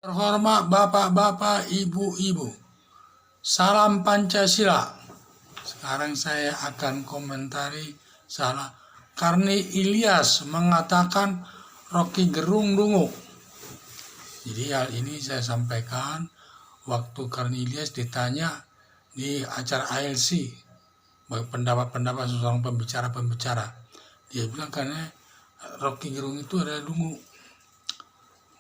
Terhormat Bapak-Bapak, Ibu-Ibu, salam Pancasila. Sekarang saya akan komentari salah. Karni Ilyas mengatakan Rocky Gerung dungu. Jadi hal ini saya sampaikan waktu Karni Ilyas ditanya di acara ALC pendapat-pendapat seorang pembicara. Dia bilang karena Rocky Gerung itu adalah dungu.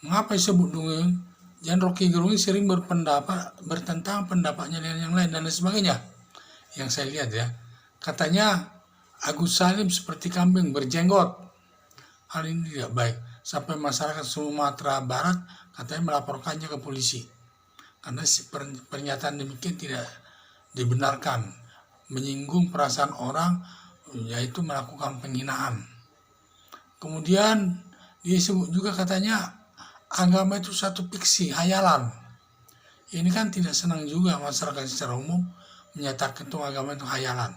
Mengapa disebut dungu? Dan Rocky Gerung sering bertentang pendapatnya dengan yang lain dan lain sebagainya. Yang saya lihat ya, katanya Agus Salim seperti kambing berjenggot. Hal ini tidak baik. Sampai masyarakat Sumatera Barat katanya melaporkannya ke polisi. Karena pernyataan demikian tidak dibenarkan, menyinggung perasaan orang, yaitu melakukan penghinaan. Kemudian disebut juga katanya agama itu satu fiksi, hayalan. Ini kan tidak senang juga masyarakat secara umum menyatakan itu agama itu hayalan.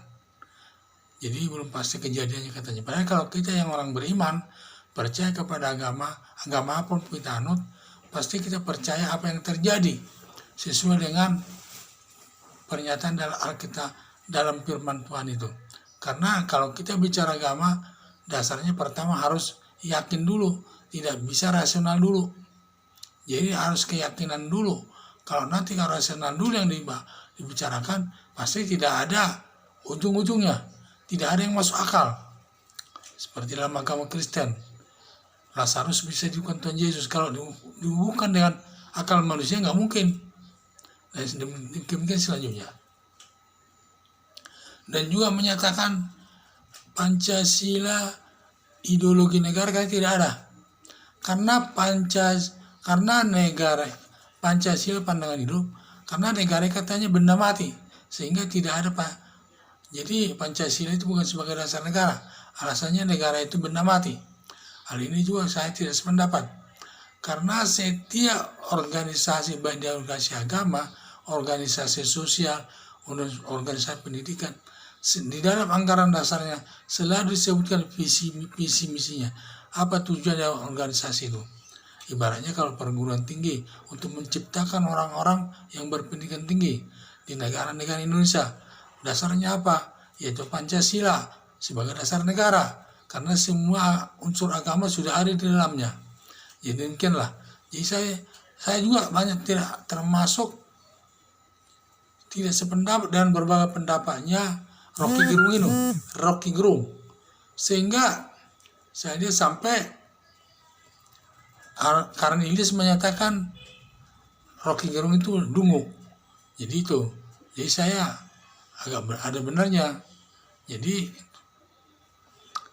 Jadi belum pasti kejadiannya katanya. Padahal kalau kita yang orang beriman, percaya kepada agama apapun kita anut, pasti kita percaya apa yang terjadi sesuai dengan pernyataan dalam Alkitab, dalam firman Tuhan itu. Karena kalau kita bicara agama, dasarnya pertama harus yakin dulu, tidak bisa rasional dulu. Jadi harus keyakinan dulu. Kalau nanti rasional dulu yang dibicarakan, pasti tidak ada ujung-ujungnya. Tidak ada yang masuk akal. Seperti dalam agama Kristen, Lazarus bisa dihubungkan Tuhan Yesus. Kalau dihubungkan dengan akal manusia nggak mungkin. Dan demikian selanjutnya. Dan juga menyatakan Pancasila ideologi negara kan tidak ada. Karena negara Pancasila pandangan hidup, karena negara katanya benda mati, sehingga tidak ada Jadi Pancasila itu bukan sebagai dasar negara, alasannya negara itu benda mati. Hal ini juga saya tidak sependapat, karena setiap organisasi, baik organisasi agama, organisasi sosial, organisasi pendidikan, di dalam anggaran dasarnya selalu disebutkan visi misinya, apa tujuan dari organisasi itu. Ibaratnya kalau perguruan tinggi untuk menciptakan orang-orang yang berpendidikan tinggi di negara-negara Indonesia, dasarnya apa? Yaitu Pancasila sebagai dasar negara, karena semua unsur agama sudah ada di dalamnya. Jadi demikianlah. Jadi saya juga banyak tidak termasuk tidak sependapat dan berbagai pendapatnya Rocky Gerung, sehingga saya dia sampai karena Ilyas menyatakan Rocky Gerung itu dungu. Jadi saya agak ada benarnya. Jadi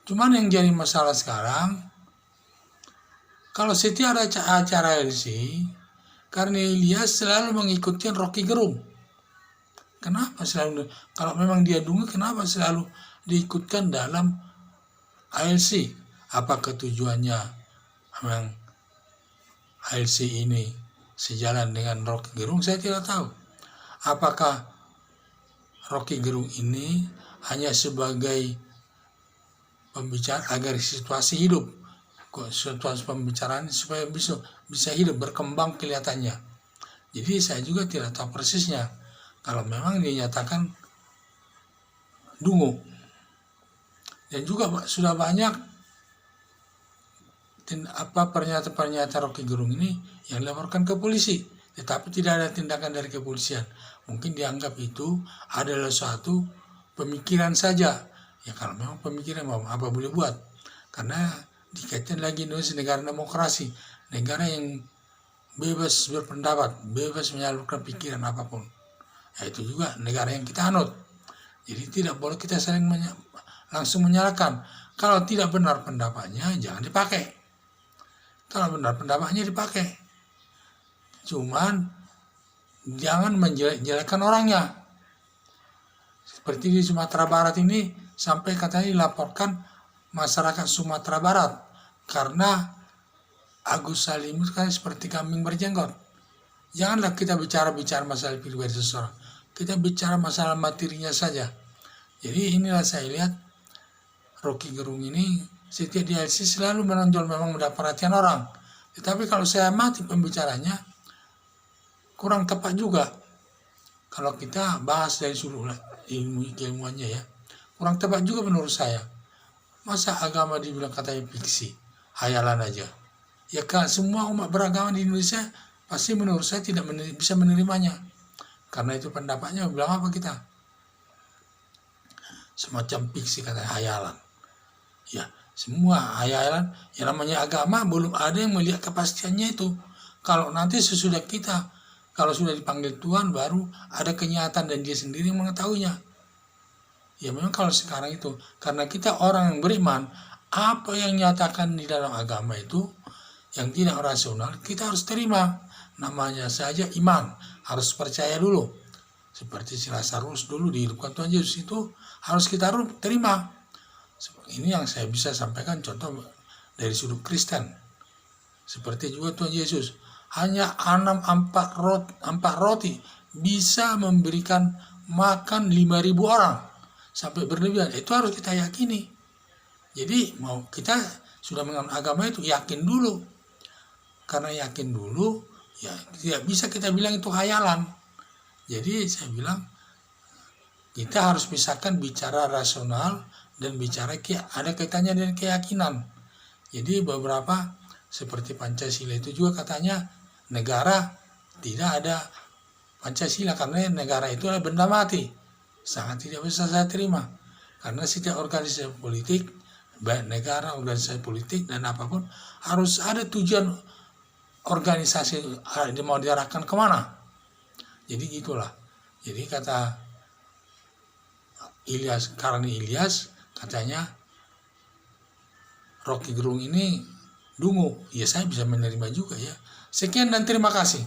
cuman yang jadi masalah sekarang, kalau setiap ada acara LC, karena Ilyas selalu mengikuti Rocky Gerung. Kenapa selalu? Kalau memang dia dungu, kenapa selalu diikutkan dalam ALC? Apa tujuannya memang ALC ini sejalan dengan Rocky Gerung? Saya tidak tahu. Apakah Rocky Gerung ini hanya sebagai pembicara agar situasi hidup, situasi pembicaraan supaya bisa hidup, berkembang kelihatannya. Jadi saya juga tidak tahu persisnya. Kalau memang dinyatakan dungu, dan juga sudah banyak pernyataan Rocky Gerung ini yang dilaporkan ke polisi, tetapi tidak ada tindakan dari kepolisian. Mungkin dianggap itu adalah suatu pemikiran saja. Ya kalau memang pemikiran apa boleh buat, karena dikaitkan lagi Indonesia negara demokrasi, negara yang bebas berpendapat, bebas menyalurkan pikiran apapun. Ya, itu juga negara yang kita anut. Jadi tidak boleh kita saling langsung menyalahkan. Kalau tidak benar pendapatnya, jangan dipakai. Kalau benar pendapatnya dipakai. Cuman jangan menjelek-jelekan orangnya. Seperti di Sumatera Barat ini, sampai katanya dilaporkan masyarakat Sumatera Barat karena Agus Salim itu kan seperti kambing berjenggot. Janganlah kita bicara masalah pribadi seseorang. Kita bicara masalah materinya saja. Jadi inilah saya lihat Rocky Gerung ini setiap di LC selalu menonjol, memang mendapat perhatian orang. Tetapi kalau saya amati pembicaranya, kurang tepat juga. Kalau kita bahas dari sudut ilmuannya ya, kurang tepat juga menurut saya. Masa agama dibilang katanya fiksi, hayalan aja. Ya kan semua umat beragama di Indonesia pasti menurut saya tidak bisa menerimanya. Karena itu pendapatnya bilang apa kita? Semacam fiksi katanya, hayalan. Ya, semua hayalan. Yang namanya agama belum ada yang melihat kepastiannya itu. Kalau nanti sesudah kita, kalau sudah dipanggil Tuhan, baru ada kenyataan dan dia sendiri yang mengetahuinya. Ya memang kalau sekarang itu, karena kita orang yang beriman, apa yang nyatakan di dalam agama itu, yang tidak rasional, kita harus terima. Namanya saja iman, harus percaya dulu. Seperti si Lazarus dulu dihidupkan Tuhan Yesus itu, harus kita terima. Ini yang saya bisa sampaikan contoh dari sudut Kristen. Seperti juga Tuhan Yesus, hanya 4 roti bisa memberikan makan 5.000 orang sampai berlebihan. Itu harus kita yakini. Jadi mau kita sudah mengenal agama itu, yakin dulu. Karena yakin dulu, ya tidak bisa kita bilang itu hayalan. Jadi saya bilang kita harus pisahkan bicara rasional dan bicara ada kaitannya dengan keyakinan. Jadi beberapa seperti Pancasila itu juga katanya negara tidak ada Pancasila karena negara itu adalah benda mati. Sangat tidak bisa saya terima. Karena setiap organisasi politik, baik negara, organisasi politik dan apapun, harus ada tujuan organisasi mau diarahkan kemana. Jadi gitulah. Jadi kata Karni Ilyas katanya Rocky Gerung ini dungu. Ya saya bisa menerima juga ya. Sekian dan terima kasih.